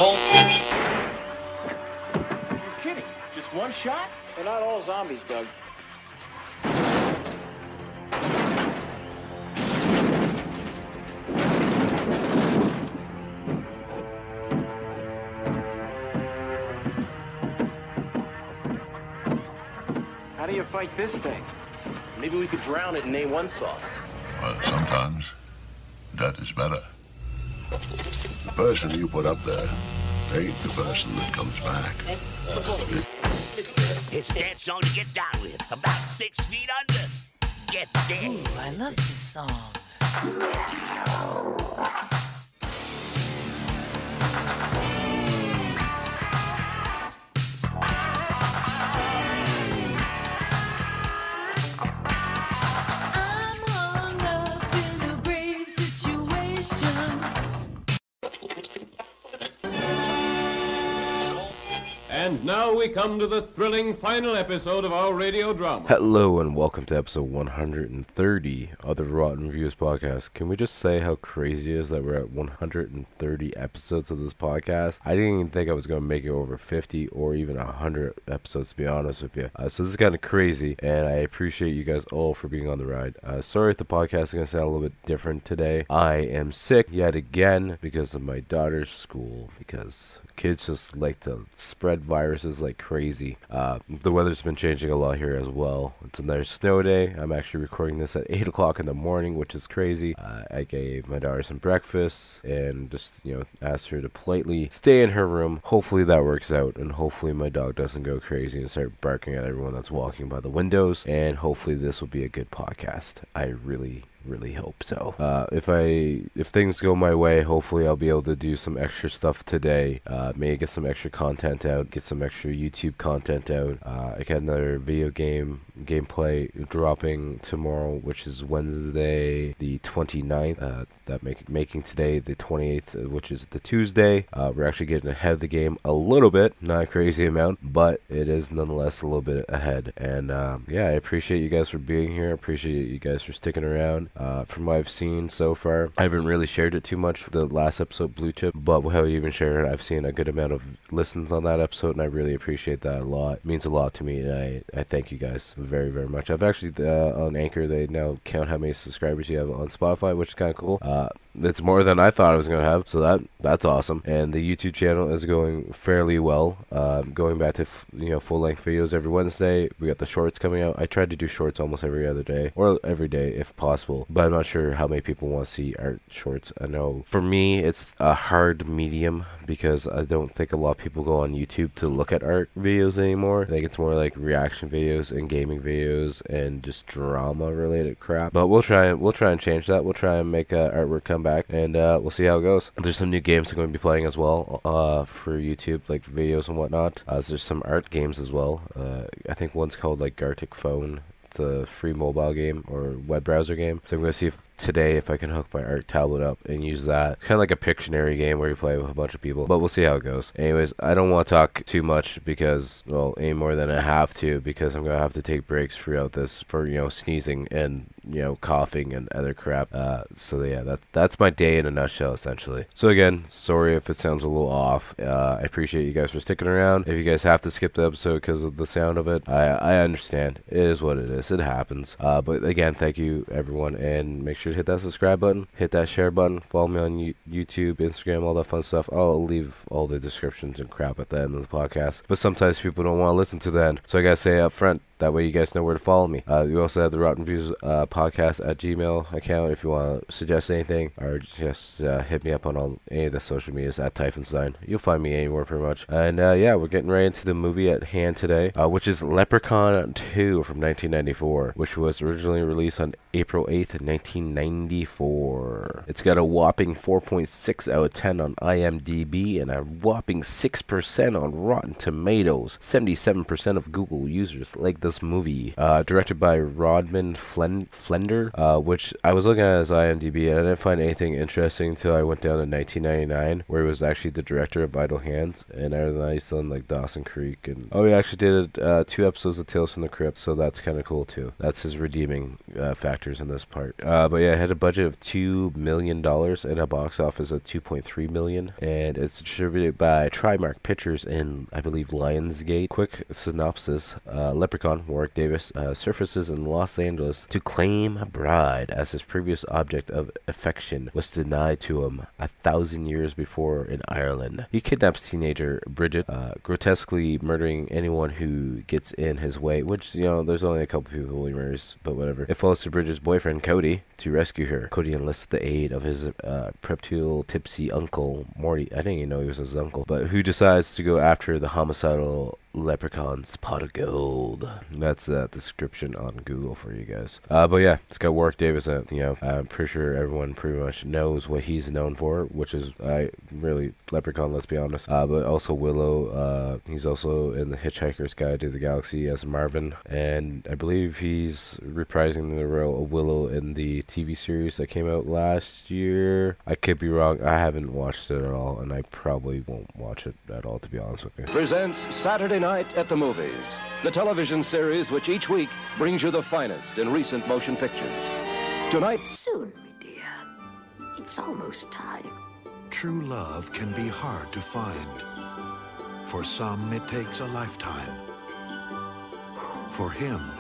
Soul. You're kidding. Just one shot? They're not all zombies, Doug. How do you fight this thing? Maybe we could drown it in A1 sauce. Well, sometimes that is better. The person you put up there ain't the person that comes back. It's a dance song to get down with. About 6 feet under. Get there. Ooh, I love this song. And now we come to the thrilling final episode of our radio drama. Hello and welcome to episode 130 of the Rotten Reviews podcast. Can we just say how crazy it is that we're at 130 episodes of this podcast? I didn't even think I was going to make it over 50 or even 100 episodes, to be honest with you. So this is kind of crazy, and I appreciate you guys all for being on the ride. Sorry if the podcast is going to sound a little bit different today. I am sick yet again because of my daughter's school, because kids just like to spread viruses like crazy. The weather's been changing a lot here as well. It's another snow day. I'm actually recording this at 8 o'clock in the morning, which is crazy. I gave my daughter some breakfast and just, asked her to politely stay in her room. Hopefully that works out, and hopefully my dog doesn't go crazy and start barking at everyone that's walking by the windows, and hopefully this will be a good podcast. I really hope so. If things go my way, hopefully I'll be able to do some extra stuff today. Maybe get some extra content out, get some extra YouTube content out. I got another video gameplay dropping tomorrow, which is Wednesday the 29th. Making today the 28th, which is the Tuesday. We're actually getting ahead of the game a little bit, not a crazy amount, but it is nonetheless a little bit ahead. And yeah, I appreciate you guys for being here. I appreciate you guys for sticking around. From what I've seen so far, I haven't really shared it too much. The last episode, Blue Chip, but without even sharing it, I've seen a good amount of listens on that episode, and I really appreciate that a lot. It means a lot to me, and I thank you guys very, very much. I've actually, on Anchor, they now count how many subscribers you have on Spotify, which is kind of cool. It's more than I thought I was going to have, so that's awesome. And the YouTube channel is going fairly well. Going back to full-length videos every Wednesday. We got the shorts coming out. I tried to do shorts almost every other day, or every day if possible, but I'm not sure how many people want to see art shorts. I know for me it's a hard medium because I don't think a lot of people go on YouTube to look at art videos anymore. I think it's more like reaction videos and gaming videos and just drama related crap. But we'll try and change that. We'll try and make artwork come back, and we'll see how it goes. There's some new games I'm going to be playing as well for YouTube, like videos and whatnot. There's some art games as well. I think one's called like Gartic Phone. It's a free mobile game or web browser game. So I'm going to see if I can hook my art tablet up and use that. It's kind of like a Pictionary game where you play with a bunch of people, but we'll see how it goes. Anyways, I don't want to talk too much because, well, any more than I have to, because I'm going to have to take breaks throughout this for, sneezing and, coughing and other crap. So yeah, that's my day in a nutshell, essentially. So again, sorry if it sounds a little off. I appreciate you guys for sticking around. If you guys have to skip the episode because of the sound of it, I understand. It is what it is. It happens. But again, thank you everyone, and make sure to hit that subscribe button, hit that share button, follow me on YouTube, Instagram, all that fun stuff. I'll leave all the descriptions and crap at the end of the podcast, but sometimes people don't want to listen to the end, so I gotta say up front, that way you guys know where to follow me. We also have the Rotten Views podcast at Gmail account if you want to suggest anything, or just hit me up on any of the social medias at Typhonstein. You'll find me anywhere pretty much. And yeah, we're getting right into the movie at hand today, which is Leprechaun 2 from 1994, which was originally released on April 8th, 1994. It's got a whopping 4.6 out of 10 on IMDb and a whopping 6% on Rotten Tomatoes. 77% of Google users like the this movie, directed by Rodman Flender, which I was looking at his IMDb and I didn't find anything interesting until I went down to 1999, where he was actually the director of Idle Hands, and other than that, he's done like Dawson Creek, and he actually did 2 episodes of Tales from the Crypt, so that's kind of cool too. That's his redeeming factors in this part. But yeah, it had a budget of $2 million and a box office of $2.3 million, and it's distributed by Trimark Pictures in, I believe, Lionsgate. Quick synopsis: Leprechaun Warwick Davis surfaces in Los Angeles to claim a bride, as his previous object of affection was denied to him 1,000 years before in Ireland. He kidnaps teenager Bridget, grotesquely murdering anyone who gets in his way, which, you know, there's only a couple people he murders, but whatever. It falls to Bridget's boyfriend Cody to rescue her. Cody enlists the aid of his preptile tipsy uncle Morty. I didn't even know he was his uncle, but who decides to go after the homicidal Leprechaun's pot of gold. That's a description on Google for you guys. But yeah, it's got Warwick Davis in it. You know, I'm pretty sure everyone pretty much knows what he's known for, which is really Leprechaun, let's be honest. But also Willow. He's also in The Hitchhiker's Guide to the Galaxy as Marvin, and I believe he's reprising the role of Willow in the TV series that came out last year. I could be wrong. I haven't watched it at all, and I probably won't watch it at all, to be honest with you. Presents Saturday Night at the Movies, the television series which each week brings you the finest in recent motion pictures. Tonight, Soon, my dear. It's almost time. True love can be hard to find. For some, it takes a lifetime. For him,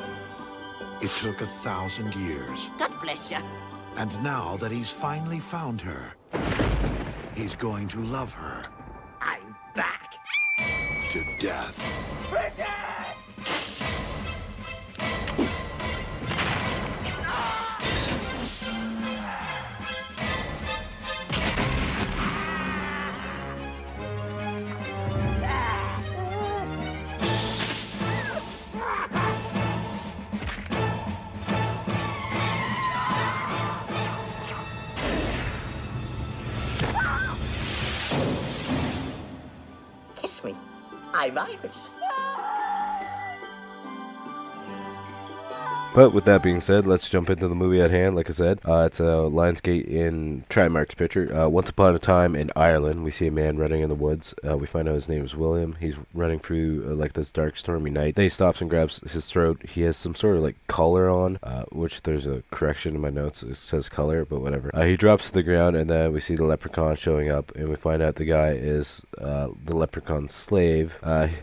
it took 1,000 years. God bless you. And now that he's finally found her, he's going to love her I'm back. to death. Kiss me. I'm Irish. But with that being said, let's jump into the movie at hand. Like I said, it's a Lionsgate in Trimark's picture. Once upon a time in Ireland, we see a man running in the woods. We find out his name is William. He's running through like this dark, stormy night. Then he stops and grabs his throat. He has some sort of like collar on, which there's a correction in my notes. It says color, but whatever. He drops to the ground, and then we see the leprechaun showing up, and we find out the guy is the leprechaun's slave.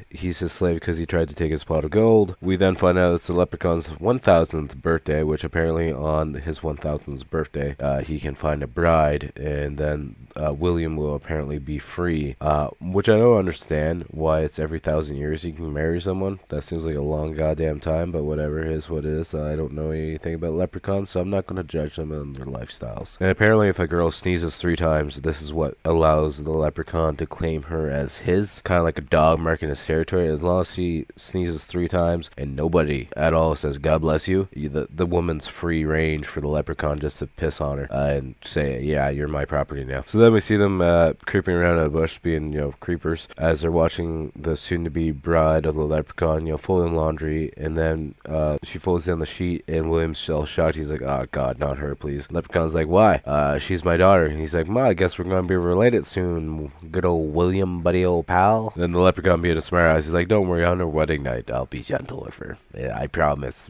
He's his slave because he tried to take his pot of gold. We then find out it's the leprechaun's 1,000th birthday, which apparently on his 1,000th birthday, he can find a bride, and then William will apparently be free, which I don't understand why it's every 1,000 years you can marry someone. That seems like a long goddamn time, but whatever, it is what it is. I don't know anything about leprechauns, so I'm not going to judge them on their lifestyles. And apparently if a girl sneezes 3 times, this is what allows the leprechaun to claim her as his, kind of like a dog marking his territory. As long as she sneezes 3 times and nobody at all says God bless you, the woman's free range for the leprechaun just to piss on her and say, yeah, you're my property now. So then we see them creeping around in a bush, being, you know, creepers, as they're watching the soon-to-be bride of the leprechaun, you know, folding laundry, and then she folds down the sheet, and William's still shocked. He's like, oh god, not her, please. Leprechaun's like, why? She's my daughter. And he's like, ma, I guess we're gonna be related soon, good old William, buddy old pal. Then the leprechaun, being a smart ass, he's like, don't worry, on her wedding night I'll be gentle with her. Yeah, I promise,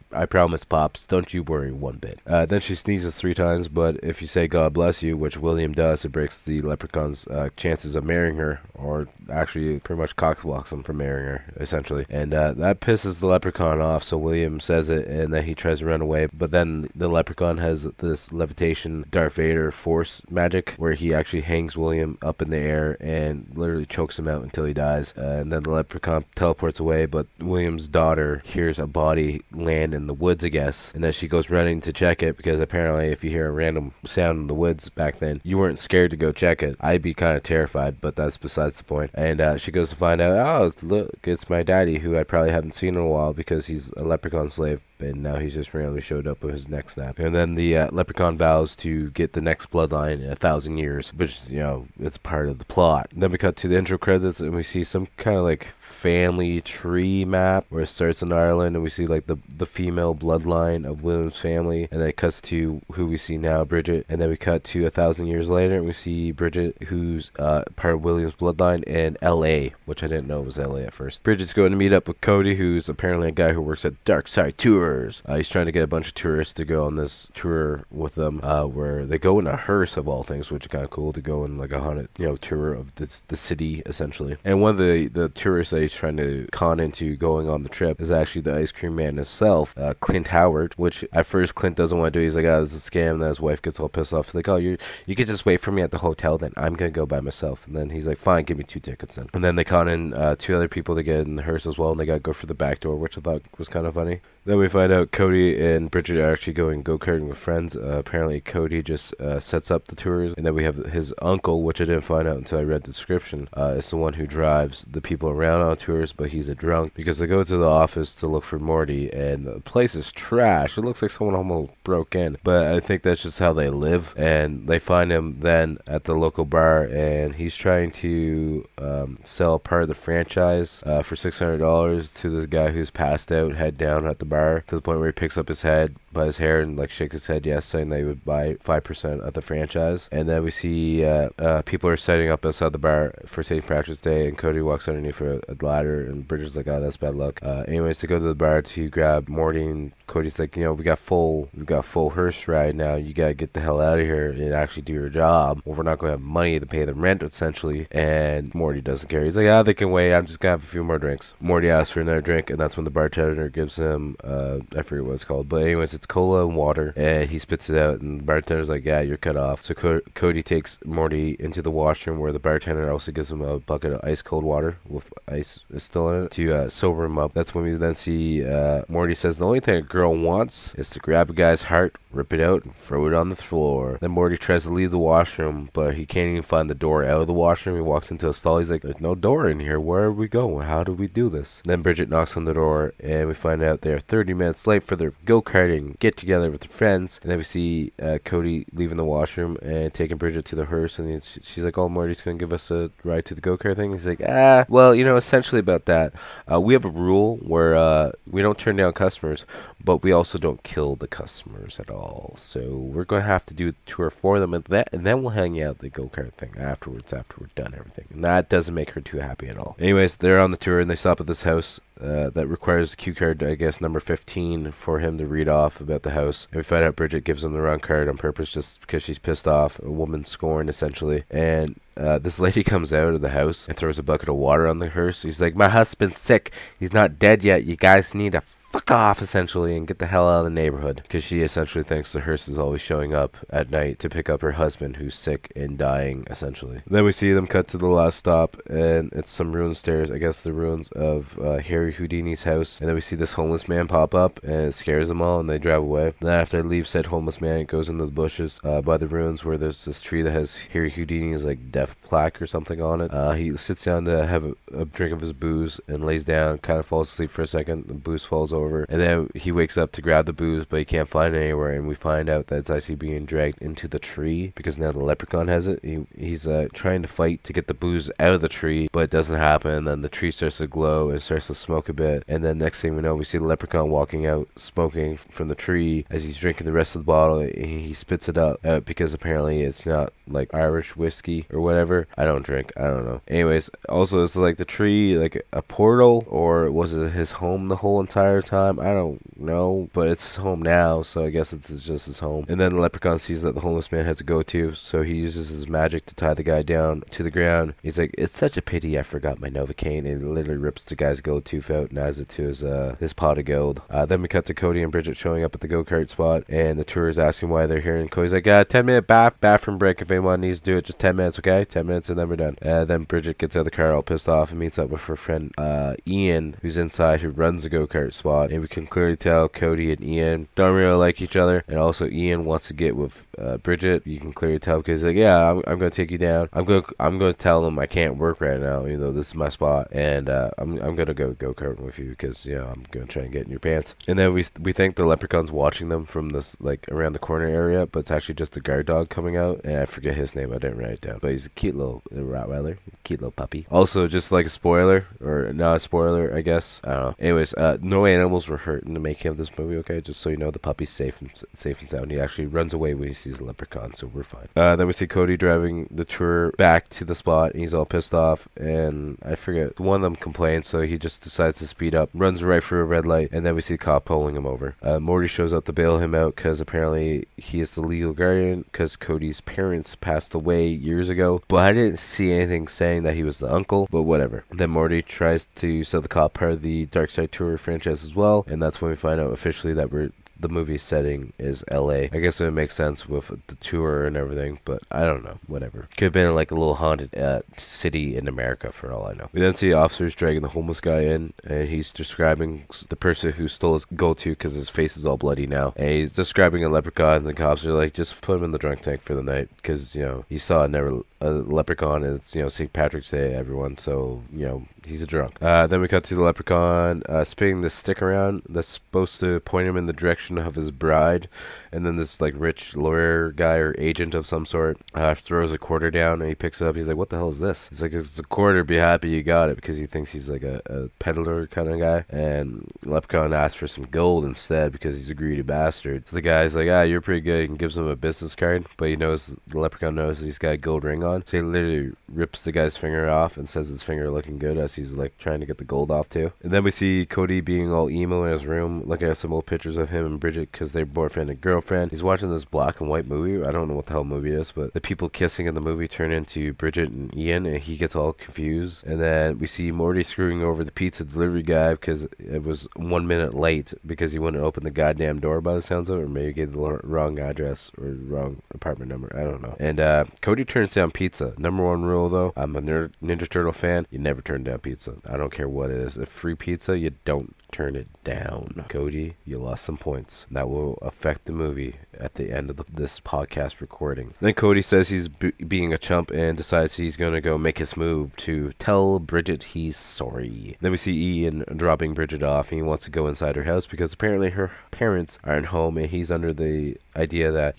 Pops, don't you worry one bit. Then she sneezes 3 times, but if you say God bless you, which William does, it breaks the leprechaun's chances of marrying her, or actually pretty much cockblocks him from marrying her, essentially. And that pisses the leprechaun off, so William says it, and then he tries to run away, but then the leprechaun has this levitation Darth Vader force magic, where he actually hangs William up in the air and literally chokes him out until he dies. And then the leprechaun teleports away, but William's daughter hears a body land in the woods woods, I guess. And then she goes running to check it because apparently if you hear a random sound in the woods back then, you weren't scared to go check it. I'd be kind of terrified, but that's besides the point. And she goes to find out, oh, look, it's my daddy, who I probably haven't seen in a while because he's a leprechaun slave. And now he's just randomly showed up with his neck snapped. And then the leprechaun vows to get the next bloodline in 1,000 years, which, you know, it's part of the plot. And then we cut to the intro credits, and we see some kind of like family tree map where it starts in Ireland, and we see like the female bloodline of William's family, and then it cuts to who we see now, Bridget. And then we cut to 1,000 years later, and we see Bridget, who's part of William's bloodline, in L.A., which I didn't know was L.A. at first. Bridget's going to meet up with Cody, who's apparently a guy who works at Dark Side Tours. He's trying to get a bunch of tourists to go on this tour with them, where they go in a hearse of all things, which is kind of cool, to go in like a haunted, you know, tour of the city essentially. And one of the tourists that he's trying to con into going on the trip is actually the ice cream man himself, Clint Howard. Which at first Clint doesn't want to do. He's like, oh, this is a scam. And then his wife gets all pissed off. He's like, oh, you could just wait for me at the hotel. Then I'm gonna go by myself. And then he's like, fine, give me 2 tickets then. And then they con in 2 other people to get in the hearse as well, and they gotta go for the back door, which I thought was kind of funny. Then we find out Cody and Bridget are actually going go-karting with friends. Apparently Cody just sets up the tours, and then we have his uncle, which I didn't find out until I read the description. Is the one who drives the people around on tours, but he's a drunk because they go to the office to look for Morty, and the place is trash. It looks like someone almost broke in, but I think that's just how they live. And they find him then at the local bar, and he's trying to sell part of the franchise for $600 to this guy who's passed out, head down at the bar, to the point where he picks up his head by his hair and like shakes his head yes, saying they would buy 5% of the franchise. And then we see people are setting up outside the bar for St. Patrick's Day, and Cody walks underneath for a ladder, and Bridget's like, oh, that's bad luck. Anyways, they go to the bar to grab Morty, and Cody's like, you know, we got full hearse ride now. You gotta get the hell out of here and actually do your job, or we're not gonna have money to pay the rent essentially. And Morty doesn't care. He's like, ah, they can wait. I'm just gonna have a few more drinks. Morty asks for another drink, and that's when the bartender gives him I forget what it's called, but anyways, it's cola and water, and he spits it out, and the bartender's like, yeah, you're cut off. So Cody takes Morty into the washroom, where the bartender also gives him a bucket of ice cold water with ice still in it to sober him up. That's when we then see Morty says the only thing a girl wants is to grab a guy's heart, rip it out, and throw it on the floor. Then Morty tries to leave the washroom, but he can't even find the door out of the washroom. He walks into a stall. He's like, there's no door in here. Where are we going? How do we do this? Then Bridget knocks on the door, and we find out they're 30 minutes late for their go-karting get-together with their friends. And then we see Cody leaving the washroom and taking Bridget to the hearse, and she's like, oh, Morty's going to give us a ride to the go-kart thing. He's like, well, you know, essentially about that, we have a rule where we don't turn down customers, but we also don't kill the customers at all. So we're going to have to do the tour for them, and then we'll hang out the go-kart thing afterwards, after we're done everything. And that doesn't make her too happy at all. Anyways, they're on the tour, and they stop at this house that requires cue card, I guess, number 15 for him to read off about the house. And we find out Bridget gives him the wrong card on purpose just because she's pissed off. A woman scorned, essentially. And this lady comes out of the house and throws a bucket of water on the hearse. He's like, my husband's sick. He's not dead yet. You guys need to fuck off, essentially, and get the hell out of the neighborhood, because she essentially thinks the hearse is always showing up at night to pick up her husband who's sick and dying, essentially. Then we see them cut to the last stop, and it's some ruined stairs, I guess the ruins of Harry Houdini's house. And then we see this homeless man pop up, and it scares them all, and they drive away. Then after they leave said homeless man, it goes into the bushes by the ruins, where there's this tree that has Harry Houdini's like death plaque or something on it. He sits down to have a drink of his booze and lays down, kind of falls asleep for a second. The booze falls over, and then he wakes up to grab the booze, but he can't find it anywhere, and we find out that it's actually being dragged into the tree because now the leprechaun has it. He's trying to fight to get the booze out of the tree, but it doesn't happen. And then the tree starts to glow and starts to smoke a bit, and then next thing we know, we see the leprechaun walking out smoking from the tree as he's drinking the rest of the bottle. He spits it up because apparently it's not like Irish whiskey or whatever. I don't drink, I don't know. Anyways, also, is like the tree like a portal, or was it his home the whole entire time? I don't know, but it's his home now, so I guess it's just his home. And then the leprechaun sees that the homeless man has a go-to, so he uses his magic to tie the guy down to the ground. He's like, it's such a pity I forgot my Novocaine, and he literally rips the guy's go-to out and adds it to his pot of gold. Then we cut to Cody and Bridget showing up at the go-kart spot, and the tour is asking why they're here, and Cody's like, 10-minute bathroom break if anyone needs to do it, just 10 minutes, okay? 10 minutes and then we're done. Then Bridget gets out of the car all pissed off and meets up with her friend Ian, who's inside, who runs the go-kart spot. spot, and we can clearly tell Cody and Ian don't really like each other, and also Ian wants to get with Bridget. You can clearly tell because he's like, yeah, I'm gonna take you down. I'm gonna tell them I can't work right now. You know, this is my spot, and I'm gonna go karting with you because I'm gonna try and get in your pants. And then we think the leprechaun's watching them from this like around the corner area, but it's actually just a guard dog coming out, and I forget his name. I didn't write it down, but he's a cute little Rottweiler, cute little puppy. Also, just like a spoiler, or not a spoiler, I guess. I don't know. Anyways, no animals were hurt in the making of this movie. Okay, just so you know, the puppy's safe and sound. He actually runs away when he sees the leprechaun, so we're fine. Then we see Cody driving the tour back to the spot, and he's all pissed off, and I forget, one of them complains, so he just decides to speed up, runs right through a red light, and then we see a cop pulling him over. Morty shows up to bail him out because apparently he is the legal guardian because Cody's parents passed away years ago, but I didn't see anything saying that he was the uncle, but whatever. Then Morty tries to sell the cop part of the Dark Side Tour franchise as well, and that's when we find out officially that the movie setting is LA. I guess it would make sense with the tour and everything, but I don't know. Whatever. Could have been like a little haunted city in America for all I know. We then see officers dragging the homeless guy in, and he's describing the person who stole his gold tooth because his face is all bloody now. And he's describing a leprechaun, and the cops are like, just put him in the drunk tank for the night because, he saw a leprechaun, and it's, St. Patrick's Day, everyone, so, he's a drunk. Then we cut to the leprechaun spinning the stick around that's supposed to point him in the direction of his bride, and then this like rich lawyer guy or agent of some sort throws a quarter down, and he picks it up. He's like, what the hell is this? He's like, it's a quarter, be happy you got it, because he thinks he's like a peddler kind of guy, and Leprechaun asks for some gold instead because he's a greedy bastard. So the guy's like, you're pretty good, and gives him a business card, but the Leprechaun knows he's got a gold ring on, so he literally rips the guy's finger off and says his finger looking good as he's like trying to get the gold off too. And then we see Cody being all emo in his room, looking at some old pictures of him and Bridget because they're boyfriend and girlfriend. He's watching this black and white movie. I don't know what the hell movie it is, but the people kissing in the movie turn into Bridget and Ian, and he gets all confused. And then we see Morty screwing over the pizza delivery guy because it was 1 minute late because he wouldn't open the goddamn door by the sounds of it, or maybe gave the wrong address or wrong apartment number. I don't know. And Cody turns down pizza. Number one rule though, I'm a Ninja Turtle fan. You never turn down pizza. I don't care what it is. If free pizza, you don't turn it down. Cody, you lost some points. That will affect the movie at the end of this podcast recording. Then Cody says he's being a chump and decides he's going to go make his move to tell Bridget he's sorry. Then we see Ian dropping Bridget off, and he wants to go inside her house because apparently her parents aren't home, and he's under the idea that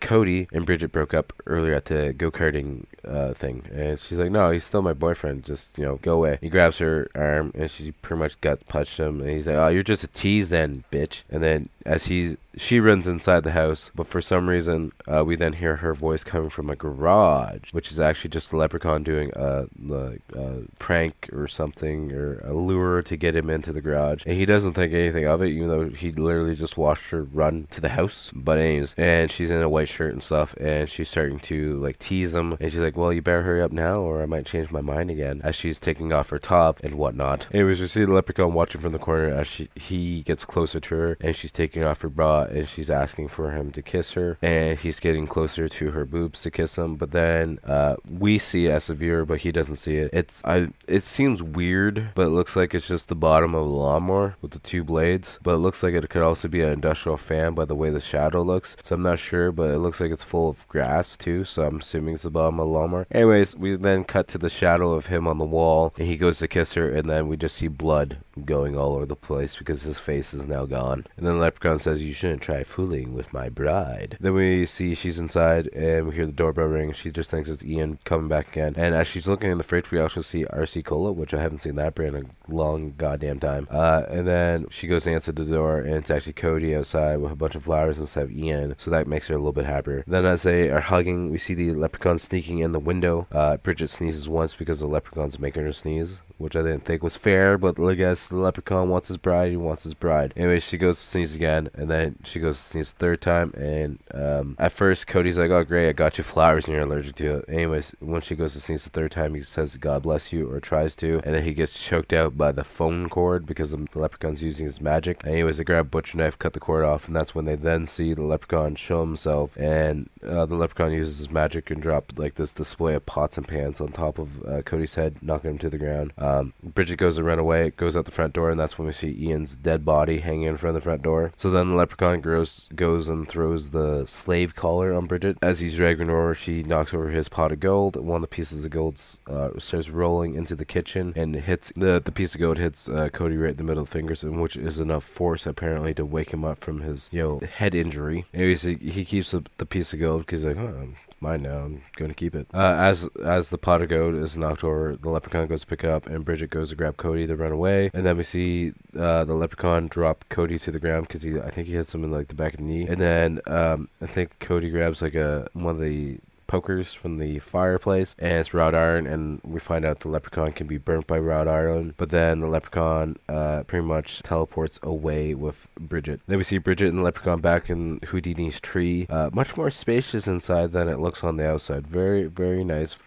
Cody and Bridget broke up earlier at the go-karting thing. And she's like, no, he's still my boyfriend. Just, go away. He grabs her arm, and she pretty much punched him, and he's like, oh, you're just a tease then, bitch. And then as she runs inside the house, but for some reason we then hear her voice coming from a garage, which is actually just the Leprechaun doing a prank or something, or a lure to get him into the garage, and he doesn't think anything of it, even though he literally just watched her run to the house. But anyways, and she's in a white shirt and stuff, and she's starting to like tease him, and she's like, well, you better hurry up now or I might change my mind again, as she's taking off her top and whatnot. Anyways, we see the Leprechaun watching from the corner as he gets closer to her, and she's taking off her bra, and she's asking for him to kiss her, and he's getting closer to her boobs to kiss him. But then we see it as a viewer, but he doesn't see it. It seems weird, but it looks like it's just the bottom of a lawnmower with the two blades, but it looks like it could also be an industrial fan by the way the shadow looks, so I'm not sure, but it looks like it's full of grass too, so I'm assuming it's the bottom of a lawnmower. Anyways, we then cut to the shadow of him on the wall, and he goes to kiss her, and then we just see blood going all over the place because his face is now gone. And then Leprechaun says, you shouldn't try fooling with my bride. Then we see she's inside, and we hear the doorbell ring. She just thinks it's Ian coming back again, and as she's looking in the fridge, we also see RC Cola, which I haven't seen that brand in a long goddamn time. And then she goes to answer the door, and it's actually Cody outside with a bunch of flowers instead of Ian, so that makes her a little bit happier. Then as they are hugging, we see the Leprechaun sneaking in the window. Bridget sneezes once because the Leprechaun's making her sneeze, which I didn't think was fair, but I guess the Leprechaun wants his bride, he wants his bride. Anyway, she goes to sneeze again, and then she goes to sneeze the third time, and at first Cody's like, oh great, I got you flowers and you're allergic to it. Anyways, when she goes to sneeze the third time, he says God bless you, or tries to, and then he gets choked out by the phone cord because the Leprechaun's using his magic. Anyways, they grab a butcher knife, cut the cord off, and that's when they then see the Leprechaun show himself, and the Leprechaun uses his magic and drop like this display of pots and pans on top of Cody's head, knocking him to the ground. Bridget goes to run away, goes out the front door, and that's when we see Ian's dead body hanging in front of the front door. So then the leprechaun goes and throws the slave collar on Bridget. As he's dragging her over, she knocks over his pot of gold. One of the pieces of gold starts rolling into the kitchen and hits the piece of gold hits Cody right in the middle of the fingers, and which is enough force apparently to wake him up from his head injury. Anyways, he keeps the piece of gold because he's like, oh, mine now, I'm going to keep it. As the pot of gold is knocked over, the leprechaun goes to pick it up, and Bridget goes to grab Cody to run away. And then we see the leprechaun drop Cody to the ground because I think he hits him in like the back of the knee. And then I think Cody grabs like one of the pokers from the fireplace, and it's wrought iron, and we find out the leprechaun can be burnt by wrought iron. But then the leprechaun pretty much teleports away with Bridget. Then we see Bridget and the leprechaun back in Houdini's tree. Much more spacious inside than it looks on the outside. Very, very nice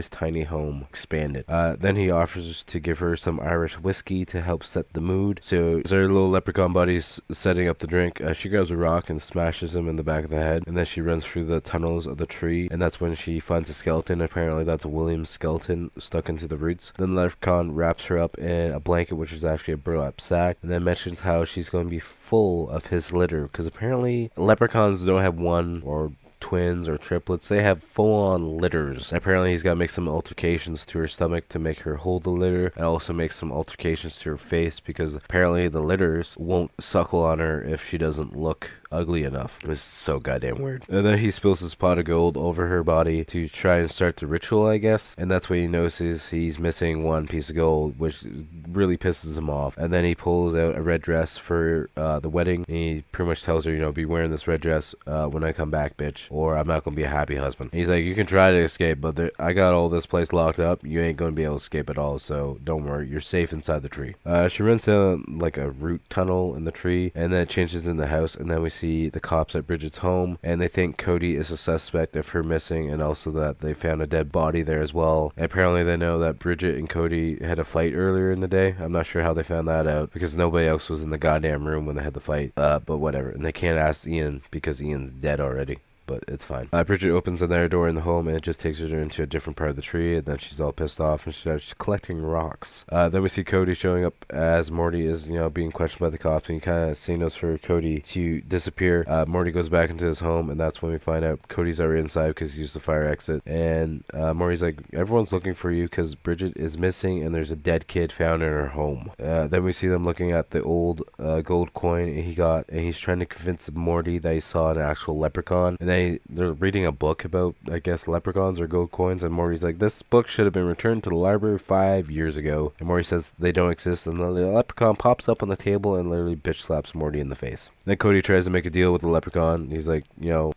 tiny home, expanded. Then he offers to give her some Irish whiskey to help set the mood. So their little leprechaun buddy's setting up the drink. She grabs a rock and smashes him in the back of the head, and then she runs through the tunnels of the tree, and that's when she finds a skeleton. Apparently that's a William skeleton stuck into the roots. Then the leprechaun wraps her up in a blanket, which is actually a burlap sack, and then mentions how she's going to be full of his litter, because apparently leprechauns don't have one or twins or triplets. They have full-on litters. Apparently he's got to make some altercations to her stomach to make her hold the litter, and also make some altercations to her face, because apparently the litters won't suckle on her if she doesn't look ugly enough. It's so goddamn weird. And then he spills his pot of gold over her body to try and start the ritual, I guess. And that's when he notices he's missing one piece of gold, which really pisses him off. And then he pulls out a red dress for the wedding. And he pretty much tells her, be wearing this red dress when I come back, bitch, or I'm not going to be a happy husband. And he's like, you can try to escape, but I got all this place locked up. You ain't going to be able to escape at all, so don't worry. You're safe inside the tree. She runs down like a root tunnel in the tree, and then it changes in the house, and then we see the cops at Bridget's home, and they think Cody is a suspect of her missing, and also that they found a dead body there as well. And apparently they know that Bridget and Cody had a fight earlier in the day. I'm not sure how they found that out, because nobody else was in the goddamn room when they had the fight, but whatever. And they can't ask Ian because Ian's dead already, but it's fine. Bridget opens another door in the home, and it just takes her into a different part of the tree, and then she's all pissed off, and she starts collecting rocks. Then we see Cody showing up as Morty is, being questioned by the cops, and you kind of signals for Cody to disappear. Morty goes back into his home, and that's when we find out Cody's already inside because he used the fire exit, and Morty's like, everyone's looking for you because Bridget is missing, and there's a dead kid found in her home. Then we see them looking at the old gold coin he got, and he's trying to convince Morty that he saw an actual leprechaun, and they're reading a book about, I guess, leprechauns or gold coins, and Morty's like, this book should have been returned to the library 5 years ago. And Morty says they don't exist, and the leprechaun pops up on the table and literally bitch slaps Morty in the face. Then Cody tries to make a deal with the leprechaun. He's like,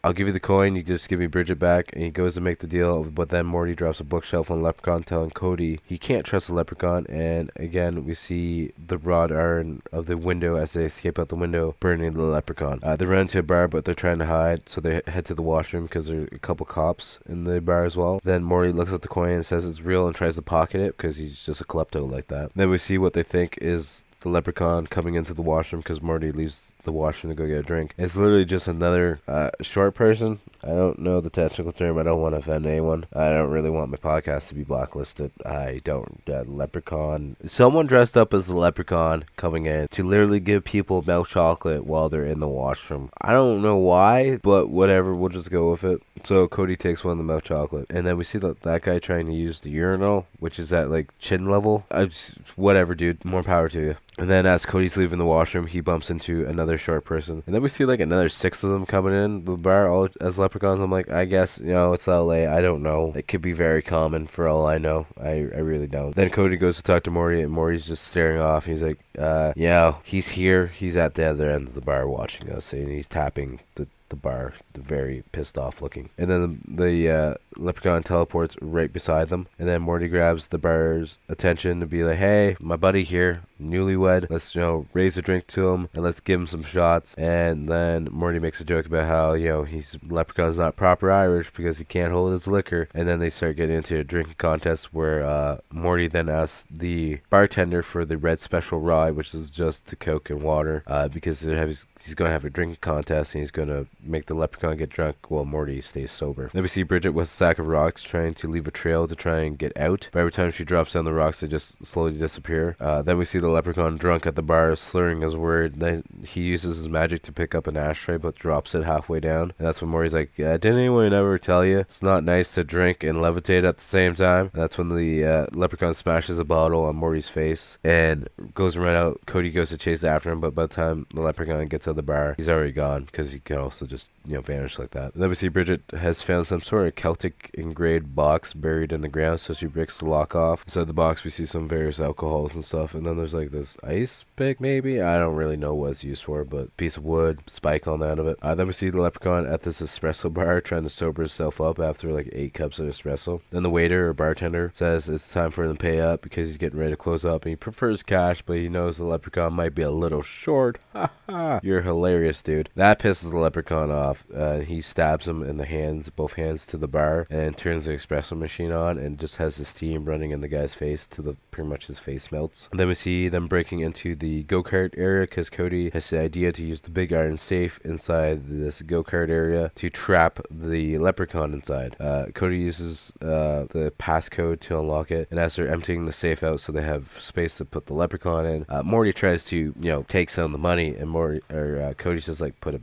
I'll give you the coin, you just give me Bridget back. And he goes to make the deal, but then Morty drops a bookshelf on the leprechaun, telling Cody he can't trust the leprechaun. And again, we see the wrought iron of the window as they escape out the window, burning the leprechaun. They run into a bar, but they're trying to hide, so they head to the washroom because there are a couple cops in the bar as well. Then Morty looks at the coin and says it's real and tries to pocket it because he's just a klepto like that. Then we see what they think is the leprechaun coming into the washroom because Morty leaves the washroom to go get a drink. It's literally just another short person. I don't know the technical term. I don't want to offend anyone. I don't really want my podcast to be blacklisted. I don't. Leprechaun. Someone dressed up as a leprechaun coming in to literally give people milk chocolate while they're in the washroom. I don't know why, but whatever. We'll just go with it. So Cody takes one of the milk chocolate, and then we see that guy trying to use the urinal, which is at like chin level. Whatever, dude. More power to you. And then as Cody's leaving the washroom, he bumps into another short person. And then we see like another 6 of them coming in the bar all as leprechauns. I'm like, I guess, it's LA. I don't know. It could be very common for all I know. I really don't. Then Cody goes to talk to Morty, and Morty's just staring off. He's like, he's here. He's at the other end of the bar watching us, and he's tapping the bar, very pissed off looking. And then the leprechaun teleports right beside them, and then Morty grabs the bar's attention to be like, hey, my buddy here, newlywed, let's raise a drink to him and let's give him some shots. And then Morty makes a joke about how he's leprechaun's not proper Irish because he can't hold his liquor. And then they start getting into a drinking contest where Morty then asks the bartender for the red special rye, which is just the Coke and water, because he's going to have a drinking contest, and he's going to make the Leprechaun get drunk while Morty stays sober. Then we see Bridget with a sack of rocks trying to leave a trail to try and get out, but every time she drops down the rocks they just slowly disappear. Then we see the Leprechaun drunk at the bar slurring his word. Then he uses his magic to pick up an ashtray but drops it halfway down, and that's when Morty's like, didn't anyone ever tell you it's not nice to drink and levitate at the same time? And that's when the Leprechaun smashes a bottle on Morty's face and goes around out. Cody goes to chase after him, but by the time the Leprechaun gets out of the bar, he's already gone because he can also just, vanish like that. And then we see Bridget has found some sort of Celtic engraved box buried in the ground, so she breaks the lock off. Inside the box we see some various alcohols and stuff, and then there's like this ice pick maybe? I don't really know what it's used for, but piece of wood, spike on the end of it. Then we see the Leprechaun at this espresso bar trying to sober himself up after like 8 cups of espresso. Then the waiter or bartender says it's time for him to pay up because he's getting ready to close up, and he prefers cash, but he knows the Leprechaun might be a little short. Ha ha! You're hilarious, dude. That pisses the Leprechaun off. He stabs him in the hands, both hands, to the bar, and turns the espresso machine on, and just has the steam running in the guy's face to the pretty much his face melts. And then we see them breaking into the go-kart area because Cody has the idea to use the big iron safe inside this go-kart area to trap the Leprechaun inside. Cody uses the passcode to unlock it, and as they're emptying the safe out so they have space to put the Leprechaun in, Morty tries to take some of the money, and Cody's just like, put it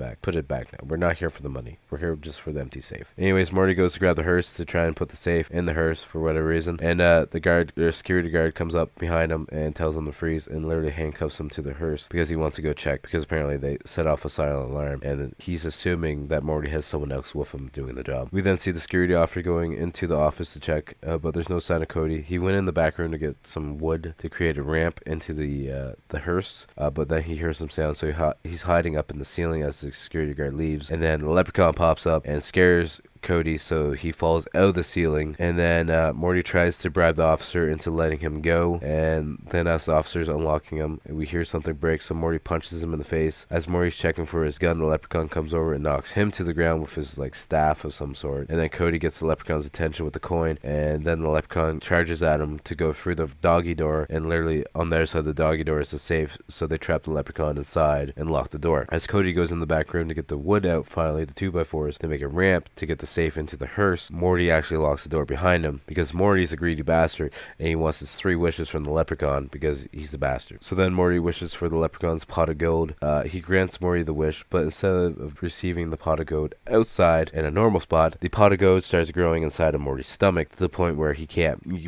back now. We're not here for the money. We're here just for the empty safe. Anyways, Morty goes to grab the hearse to try and put the safe in the hearse for whatever reason, and the security guard comes up behind him and tells him to freeze and literally handcuffs him to the hearse because he wants to go check, because apparently they set off a silent alarm and he's assuming that Morty has someone else with him doing the job. We then see the security officer going into the office to check, but there's no sign of Cody. He went in the back room to get some wood to create a ramp into the hearse, but then he hears some sound, so he's hiding up in the ceiling as the security guard leaves, and then the Leprechaun pops up and scares Cody, so he falls out of the ceiling, and then Morty tries to bribe the officer into letting him go, and then as the officer's unlocking him, we hear something break, so Morty punches him in the face. As Morty's checking for his gun, the Leprechaun comes over and knocks him to the ground with his like staff of some sort, and then Cody gets the Leprechaun's attention with the coin, and then the Leprechaun charges at him to go through the doggy door, and literally on their side of the doggy door is the safe, so they trap the Leprechaun inside and lock the door. As Cody goes in the back room to get the wood out, finally the 2x4s, to make a ramp to get the safe into the hearse, Morty actually locks the door behind him because Morty's a greedy bastard and he wants his 3 wishes from the Leprechaun because he's the bastard. So then Morty wishes for the Leprechaun's pot of gold. He grants Morty the wish, but instead of receiving the pot of gold outside in a normal spot, the pot of gold starts growing inside of Morty's stomach to the point where he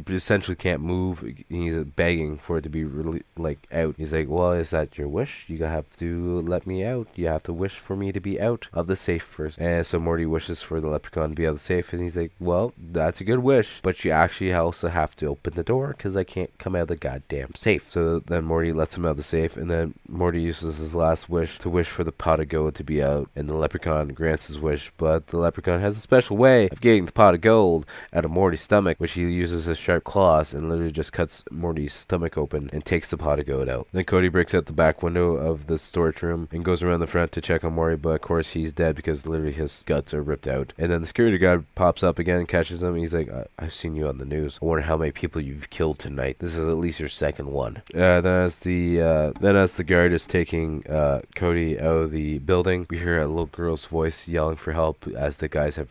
essentially can't move. He's begging for it to be really out. He's like, well, is that your wish? You have to let me out. You have to wish for me to be out of the safe first. And so Morty wishes for the Leprechaun to be out of the safe, and he's like, well, that's a good wish, but you actually also have to open the door because I can't come out of the goddamn safe. So then Morty lets him out of the safe, and then Morty uses his last wish to wish for the pot of gold to be out, and the Leprechaun grants his wish, but the Leprechaun has a special way of getting the pot of gold out of Morty's stomach, which he uses his sharp claws and literally just cuts Morty's stomach open and takes the pot of gold out. Then Cody breaks out the back window of the storage room and goes around the front to check on Morty, but of course he's dead because literally his guts are ripped out. And then the security guard pops up again and catches him, and he's like, I've seen you on the news. I wonder how many people you've killed tonight. This is at least your second one. Then as the guard is taking Cody out of the building, we hear a little girl's voice yelling for help as the guys have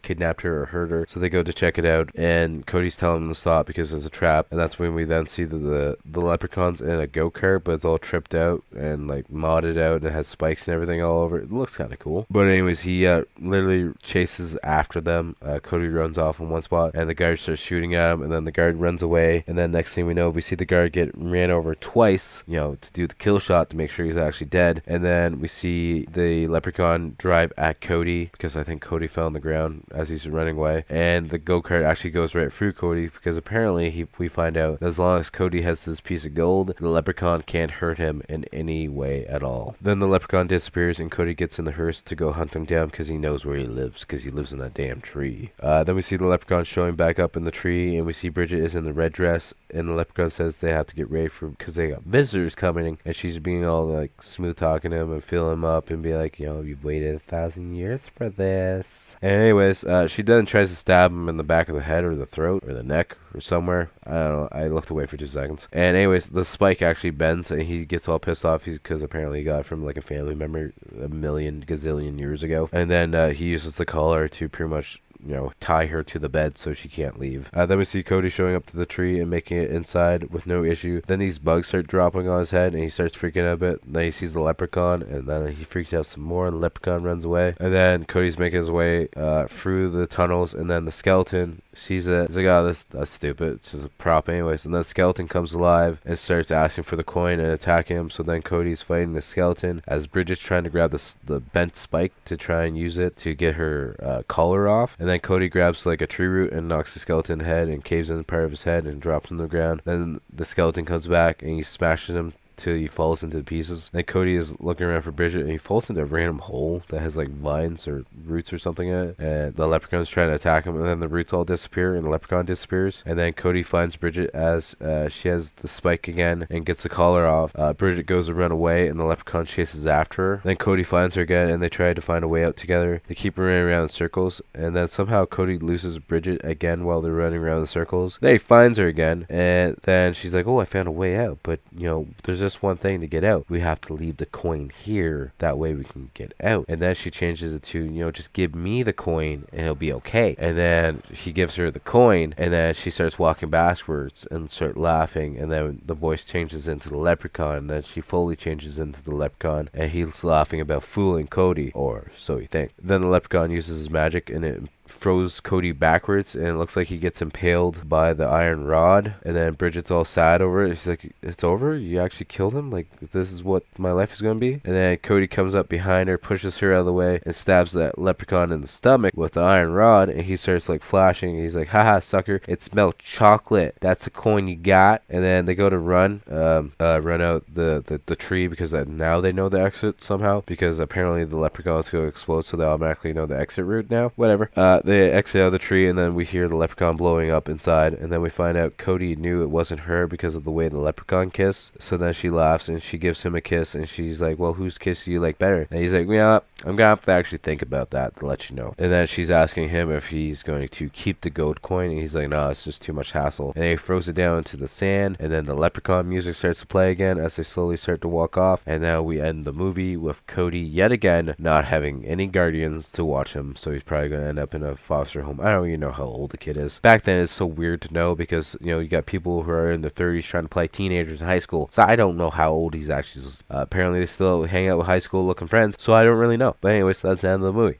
kidnapped her or hurt her. So they go to check it out, and Cody's telling them to stop because there's a trap. And that's when we then see the Leprechaun's in a go-kart, but it's all tripped out and like modded out and it has spikes and everything all over it. It looks kind of cool. But anyways, he literally chases after them. Cody runs off in one spot and the guard starts shooting at him, and then the guard runs away, and then next thing we know, we see the guard get ran over twice, to do the kill shot to make sure he's actually dead. And then we see the Leprechaun drive at Cody because I think Cody fell on the ground as he's running away, and the go-kart actually goes right through Cody because apparently we find out that as long as Cody has this piece of gold, the Leprechaun can't hurt him in any way at all. Then the Leprechaun disappears and Cody gets in the hearse to go hunt him down because he knows where he lives because he lives in that damn tree. Then we see the leprechaun showing back up in the tree, and we see Bridget is in the red dress, and the leprechaun says they have to get ready for because they got visitors coming, and she's being all like smooth talking to him and filling him up and be like, you know, you've waited 1,000 years for this. And anyways, she then tries to stab him in the back of the head or the throat or the neck or somewhere. I don't know. I looked away for 2 seconds. And anyways, the spike actually bends, and he gets all pissed off because apparently he got it from like a family member a million gazillion years ago. And then he uses the collar to pretty much, you know, tie her to the bed so she can't leave. Then we see Cody showing up to the tree and making it inside with no issue. Then these bugs start dropping on his head, and he starts freaking out a bit. Then he sees the leprechaun, and then he freaks out some more, and the leprechaun runs away. And then Cody's making his way through the tunnels, and then the skeleton sees it. He's like, oh, that's stupid. It's just a prop anyways. And then the skeleton comes alive and starts asking for the coin and attacking him. So then Cody's fighting the skeleton as Bridget's trying to grab the bent spike to try and use it to get her collar off. And then Cody grabs like a tree root and knocks the skeleton head and caves in part of his head and drops him on the ground. Then the skeleton comes back and he smashes him till he falls into pieces. Then Cody is looking around for Bridget, and he falls into a random hole that has like vines or roots or something in it, and the leprechaun's trying to attack him, and then the roots all disappear and the leprechaun disappears. And then Cody finds Bridget as she has the spike again and gets the collar off. Bridget goes to run away, and the leprechaun chases after her. Then Cody finds her again, and they try to find a way out together. They keep running around in circles, and then somehow Cody loses Bridget again while they're running around in circles. Then he finds her again, and then she's like, oh, I found a way out, but you know, there's just one thing to get out. We have to leave the coin here, that way we can get out. And then she changes it to, you know, just give me the coin and it'll be okay. And then he gives her the coin, and then she starts walking backwards and start laughing, and then the voice changes into the leprechaun, and then she fully changes into the leprechaun, and he's laughing about fooling Cody, or so you think. Then the leprechaun uses his magic, and it throws Cody backwards, and it looks like he gets impaled by the iron rod. And then Bridget's all sad over it. She's like, it's over? You actually killed him? Like, this is what my life is going to be? And then Cody comes up behind her, pushes her out of the way, and stabs that leprechaun in the stomach with the iron rod, and he starts like flashing. He's like, haha, sucker, it smelled chocolate. That's a coin you got. And then they go to run out the tree, because now they know the exit somehow, because apparently the leprechaun's going to explode, so they automatically know the exit route now. Whatever. They exit out of the tree, and then we hear the leprechaun blowing up inside, and then we find out Cody knew it wasn't her because of the way the leprechaun kissed. So then she laughs, and she gives him a kiss, and she's like, well, whose kiss do you like better? And he's like, yeah, I'm gonna have to actually think about that to let you know. And then she's asking him if he's going to keep the gold coin, and he's like, no, it's just too much hassle. And he throws it down into the sand, and then the leprechaun music starts to play again as they slowly start to walk off. And now we end the movie with Cody yet again not having any guardians to watch him, so he's probably gonna end up in a foster home. I don't even know how old the kid is. Back then it's so weird to know, because you know, you got people who are in their 30s trying to play teenagers in high school, so I don't know how old he's actually. Apparently they still hang out with high school looking friends, so I don't really know. But anyways, that's the end of the movie.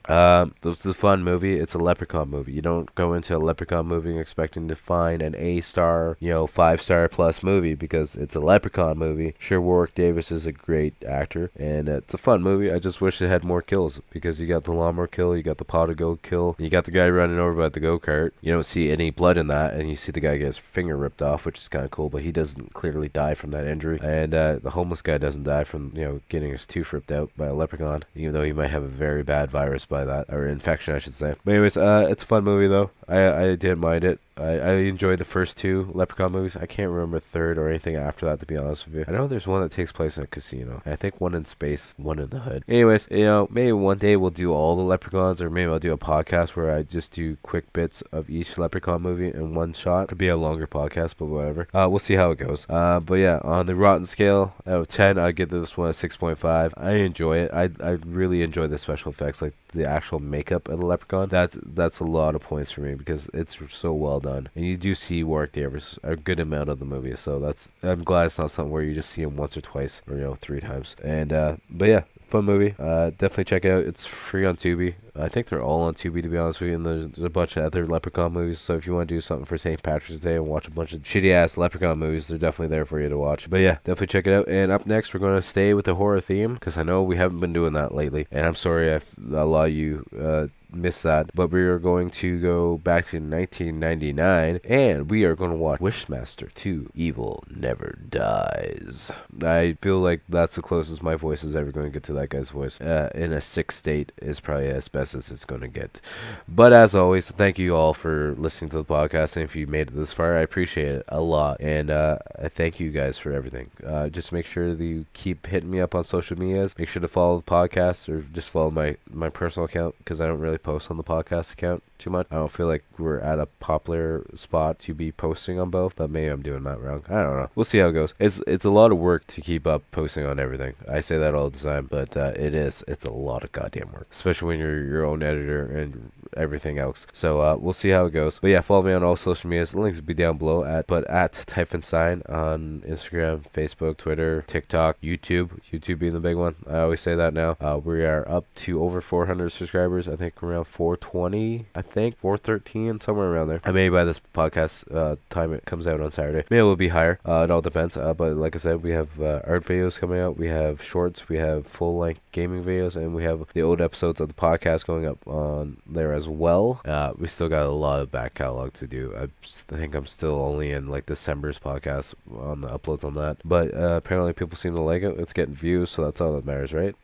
This is a fun movie. It's a Leprechaun movie. You don't go into a Leprechaun movie expecting to find an A-star, you know, 5-star plus movie, because it's a Leprechaun movie. Sure, Warwick Davis is a great actor, and it's a fun movie. I just wish it had more kills, because you got the lawnmower kill, you got the pot of gold kill, you got the guy running over by the go-kart. You don't see any blood in that, and you see the guy get his finger ripped off, which is kind of cool, but he doesn't clearly die from that injury. And the homeless guy doesn't die from, you know, getting his tooth ripped out by a leprechaun, even though he might have a very bad virus by that, or infection I should say. But anyways, it's a fun movie though. I didn't mind it. I enjoyed the first 2 Leprechaun movies. I can't remember a third or anything after that, to be honest with you. I know there's one that takes place in a casino. I think one in space, one in the hood. Anyways, you know, maybe one day we'll do all the Leprechauns, or maybe I'll do a podcast where I just do quick bits of each Leprechaun movie in one shot. It'll be a longer podcast, but whatever. We'll see how it goes. But yeah, on the Rotten scale, out of 10, I'd give this one a 6.5. I enjoy it. I really enjoy the special effects, like the actual makeup of the Leprechaun. That's a lot of points for me, because it's so well done. And you do see Warwick Davis a good amount of the movie, so I'm glad it's not something where you just see him once or twice, or you know, 3 times. And but yeah, fun movie. Definitely check it out. It's free on Tubi. I think they're all on Tubi, to be honest with you, and there's a bunch of other Leprechaun movies, so if you want to do something for St. Patrick's Day and watch a bunch of shitty-ass Leprechaun movies, they're definitely there for you to watch. But yeah, definitely check it out. And up next, we're going to stay with the horror theme, because I know we haven't been doing that lately, and I'm sorry if a lot of you missed that. But we are going to go back to 1999, and we are going to watch Wishmaster 2, Evil Never Dies. I feel like that's the closest my voice is ever going to get to that guy's voice. In a sick state is probably as best as it's going to get. But as always, thank you all for listening to the podcast, and if you made it this far, I appreciate it a lot. And I thank you guys for everything. Just make sure that you keep hitting me up on social medias. Make sure to follow the podcast, or just follow my personal account, because I don't really post on the podcast account too much. I don't feel like we're at a popular spot to be posting on both, but maybe I'm doing that wrong. I don't know. We'll see how it goes. It's a lot of work to keep up posting on everything. I say that all the time, but it's a lot of goddamn work, especially when you're your own editor and everything else. So we'll see how it goes. But yeah, follow me on all social medias. The links will be down below at Typhonsign on Instagram, Facebook, Twitter, TikTok, YouTube being the big one. I always say that now. We are up to over 400 subscribers. I think around 420, I think 413, somewhere around there. I may, by this podcast time it comes out on Saturday, maybe it will be higher. It all depends. But like I said, we have art videos coming out, we have shorts, we have full-length gaming videos, and we have the old episodes of the podcast going up on there as well. We still got a lot of back catalog to do. I think I'm still only in like December's podcast on the uploads on that, but apparently people seem to like it. It's getting views, so that's all that matters, right?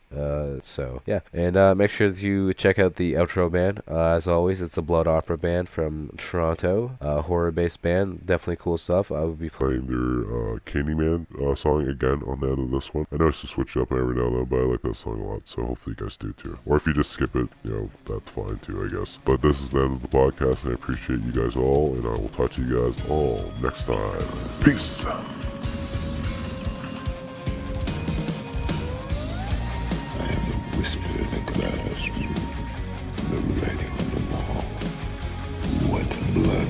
So yeah, and make sure to check out the outro band. As always, it's a blood opera band from Toronto, horror-based band. Definitely cool stuff. I will be Playing their Candyman song again on the end of this one. I know it's to switch up every now and then, but I like that song a lot, so hopefully you guys do too. Or if you just skip it, you know, that's fine too, I guess. But this is the end of the podcast, and I appreciate you guys all, and I will talk to you guys all next time. Peace! Whisper in the classroom, the writing on the wall. What's blood?